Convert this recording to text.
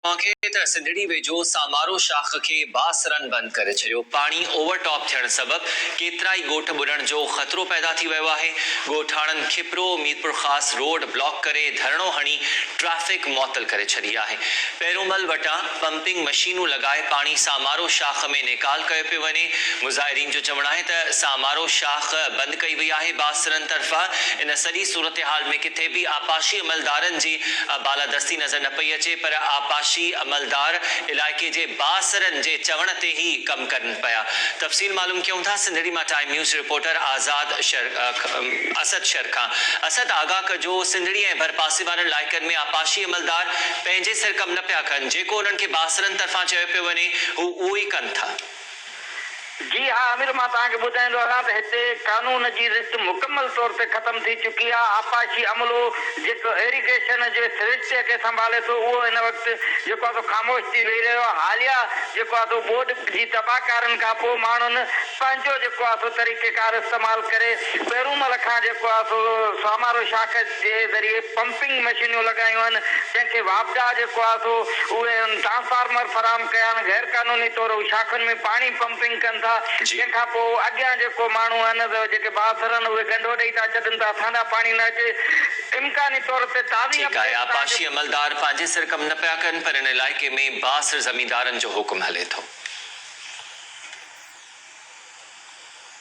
सिंधड़ी वेझो सामारो शाख के बासरन बंद करे छॾियो। पाणी ओवरटॉप थियण सबबि केतिरा ई ॻोठ ॿुॾण जो ख़तरो पैदा थी वियो आहे। ॻोठाणनि खिपरो मीरपुर ख़ासि रोड ब्लॉक करे धरणो हणी ट्रैफिक मुअतल करे छॾी आहे। पेरोमल वटां पंपिंग मशीनूं लॻाए पाणी सामारो शाख में निकाल कयो पियो वञे। मुज़ाहिरीन जो चवणु आहे त सामारो शाख बंदि कई वई आहे बासरनि तरफ़ां। इन सॼी सूरत हाल में किथे बि आपाशी अमलदारनि जी बालादस्ती नज़र न पई अचे, पर आपाशी अमलदार इलाइक़े जे बासरनि जे चवण ते ही कम करनि पिया। तफ़सील मालूम कयूं था सिंधड़ी मां time news reporter Asad sir खां। असद, आगाह कजो, सिंधड़ी ऐं भरपासे वारनि इलाइक़नि में आपाशी अमलदार पंहिंजे सिर कम न पिया कनि, जेको उन्हनि खे बासरनि तरफ़ां चयो पियो वञे हू उहो ई कनि था। जी हाँ आमिर, मां तव्हांखे ॿुधाईंदो आहियां त हिते कानून जी रिश्त मुकमल तौर ते ख़त्म थी चुकी आहे। आपाशी अमलो जेको इरिगेशन जे सिरिश्ते खे संभाले थो उहो हिन वक़्तु जेको आहे ख़ामोश थी वेही रहियो आहे। हालिया जेको आहे बोर्ड जी तबाहकारनि खां पोइ माण्हुनि पंहिंजो जेको आहे तरीक़ेकार इस्तेमालु करे पेरूमल खां जेको आहे सामारो शाख जे ज़रिए पंपिंग मशीनियूं लॻायूं आहिनि, जंहिंखे वापदा जेको आहे उहे ट्रांसफार्मर फराहम कया आहिनि। गैर कानूनी तौर शाखुनि में पाणी पंपिंग कनि था। जंहिंखां पोइ अॻियां जेको माण्हू आहिनि जेके बासर आहिनि उहे गंढो ॾेई था छॾनि था, असांजा पाणी न अचे। इम्कानी तौर ते ताज़ी आपाशी अमलदार पंहिंजे सिर कम न पिया कनि, पर इन इलाइक़े में बासर ज़मींदारनि जो हुकुम हले थो।